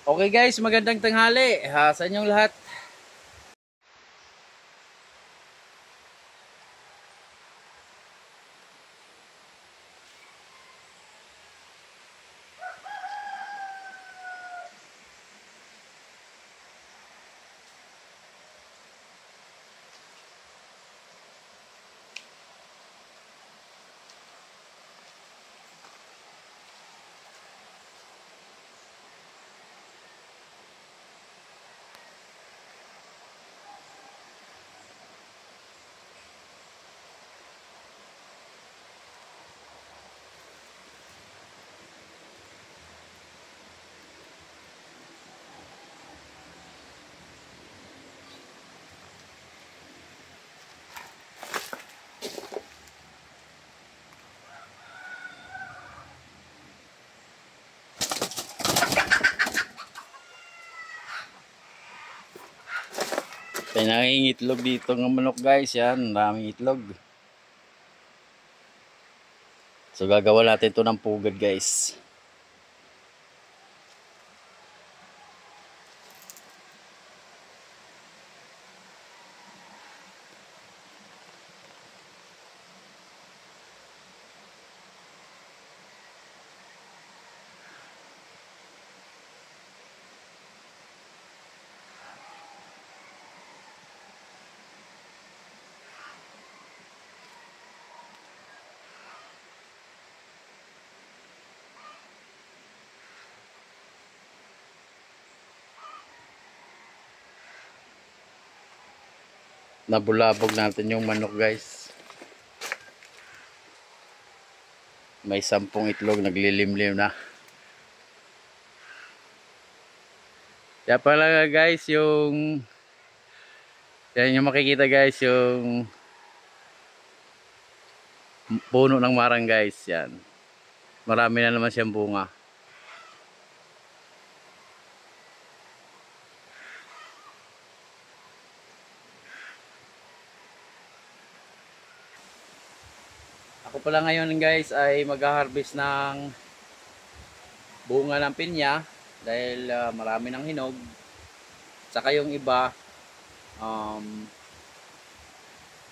Okay guys, magandang tanghali sa inyong lahat. May nangingitlog dito ng manok guys, yan, maraming itlog. So gagawa natin ito ng pugad guys. Nabulabog natin yung manok guys. May 10 itlog, naglilimlim na. Kaya pala guys, yan yung makikita guys, yung puno ng marang guys, yan. Marami na naman siyang bunga. Ako pala ngayon guys ay mag-harvest ng bunga ng pinya dahil marami ng hinog. Saka yung iba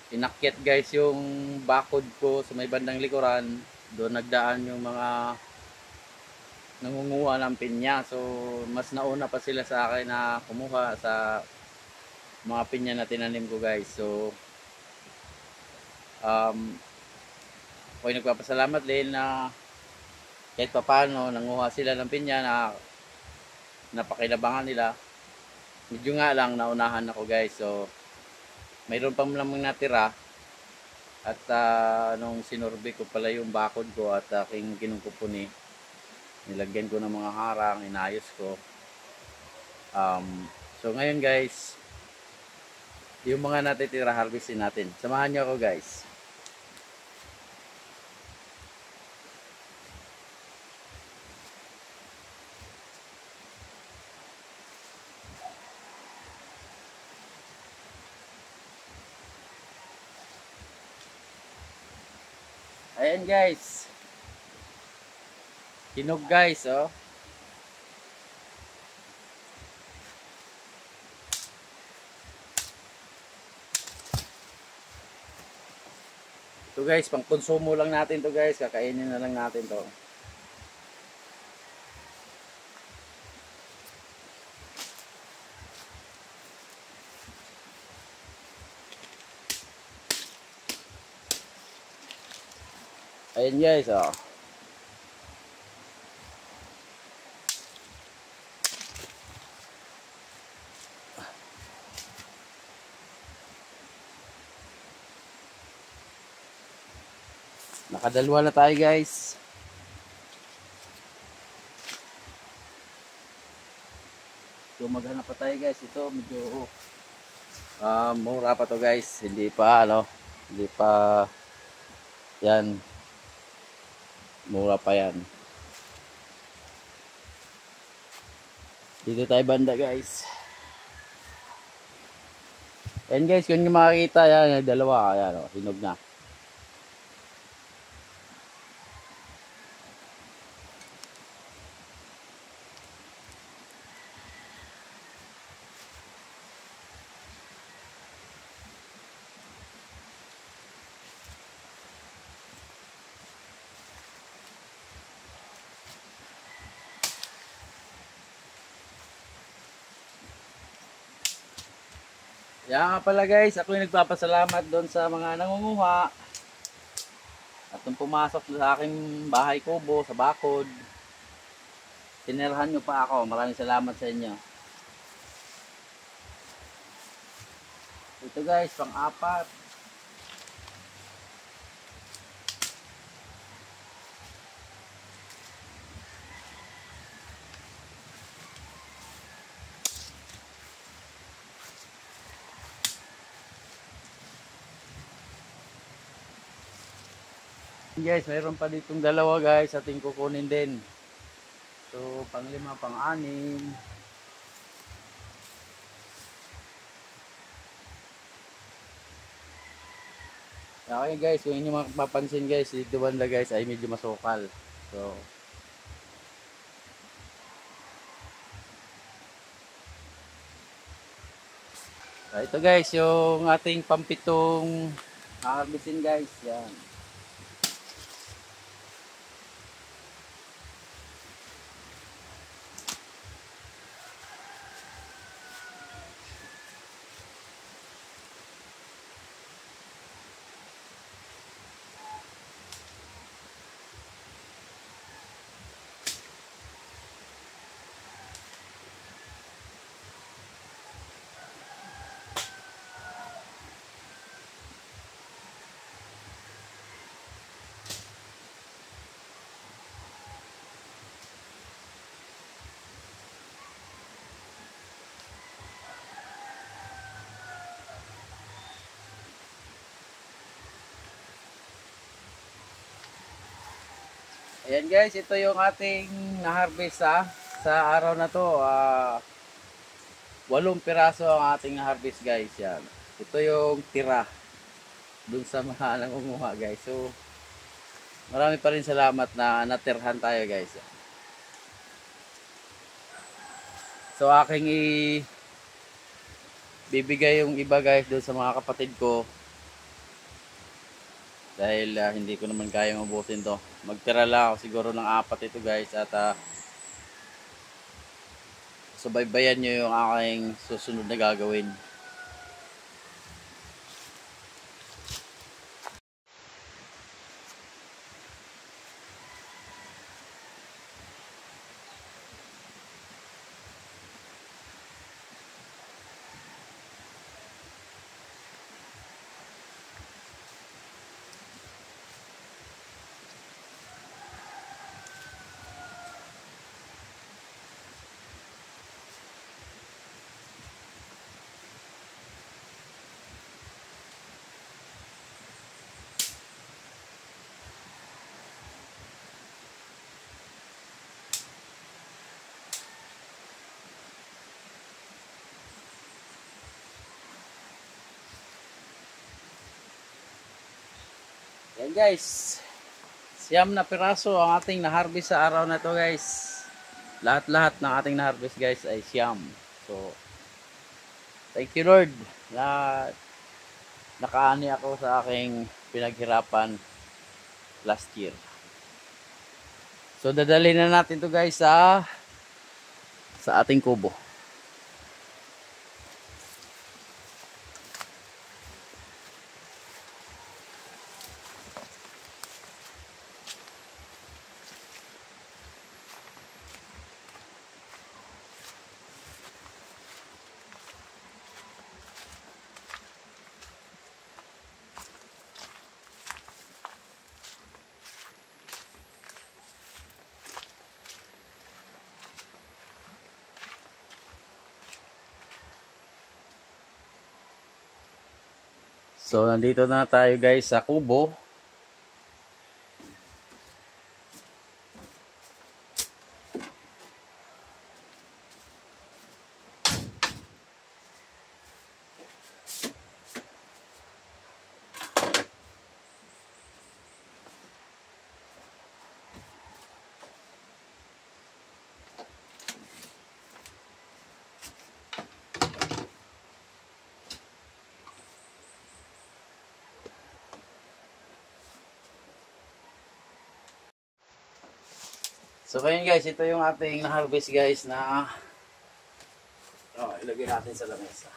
inakyat guys yung bakod ko sa may bandang likuran. Doon nagdaan yung mga nangunguha ng pinya. So mas nauna pa sila sa akin na kumuha sa mga pinya na tinanim ko guys. So ako'y nagpapasalamat din na kahit paano nanguha sila ng pinya na napakinabangan nila. Medyo nga lang naunahan ako guys. So mayroon pa lamang natira at nung sinurvey ko pala yung bakod ko at aking kinukupuni, nilagyan ko ng mga harang, inayos ko. So ngayon guys, yung mga natitira harvestin natin. Samahan niyo ako guys. Ayan guys. Hinog guys, oh. Ito guys, pang konsumo lang natin to guys. Kakainin na lang natin to. Ayan guys, oh. Nakadalwa na tayo guys. So maghanap pa tayo guys. Ito medyo mura pa to guys. Hindi pa yan. Mura pa yan. Dito tayo banda guys. Ayan guys, kung nyo makikita yan, dalawa, ayan, oh, hinog na. Kaya nga pala guys, ako yung nagpapasalamat doon sa mga nangunguha. At nung pumasok sa aking bahay kubo, sa bakod, tinirahan nyo pa ako. Maraming salamat sa inyo. Ito guys, pang-apat. Guys, mayroon pa ditong dalawa guys, ating kukunin din. So, pang-5, pang-6. Okay guys, kung inyo mapapansin guys, dito banda guys ay medyo masukal. So, ito guys, yung ating pampitong harvestin guys. Yan. Ayan guys, ito yung ating na-harvest sa araw na to. 8 piraso ang ating na-harvest guys. Yan. Ito yung tira dun sa mga nangunguha guys. So, marami pa rin salamat na natirhan tayo guys. So, aking bibigay yung iba guys dun sa mga kapatid ko. Dahil hindi ko naman kayang ubusin to. Magtira lang ako siguro ng 4 ito guys. At subaybayan nyo yung aking susunod na gagawin. Yan guys, 9 na piraso ang ating na-harvest sa araw na to guys. Lahat-lahat ng ating na-harvest guys ay 9. So, thank you Lord na nakaani ako sa aking pinaghirapan last year. So, dadalhin na natin to guys sa ating kubo. So, nandito na tayo guys sa kubo. So ngayon guys, ito yung ating na-harvest guys na ilagay natin sa lamesa.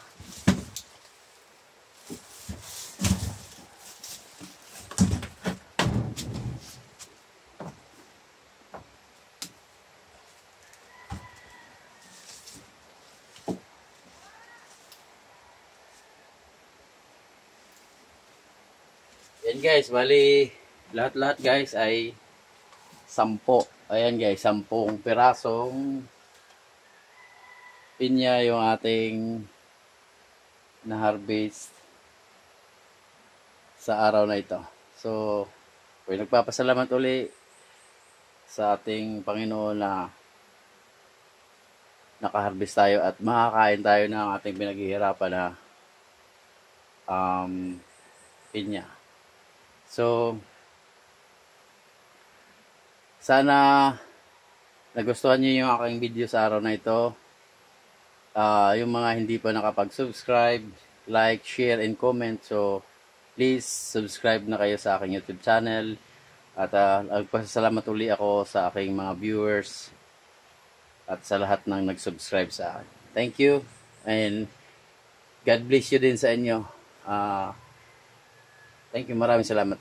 Yan guys, bali lahat-lahat guys ay 10. Ayan guys, 10 pirasong pinya yung ating na-harvest sa araw na ito. So, nagpapasalamat uli sa ating Panginoon na nakaharvest tayo at makakain tayo ng ating pinaghihirapan na pinya. So, sana nagustuhan niyo yung aking video sa araw na ito. Yung mga hindi pa nakapag-subscribe, like, share, and comment. So, please subscribe na kayo sa aking YouTube channel. At nagpasalamat uli ako sa aking mga viewers at sa lahat ng nag-subscribe sa akin. Thank you and God bless you din sa inyo. Thank you, maraming salamat.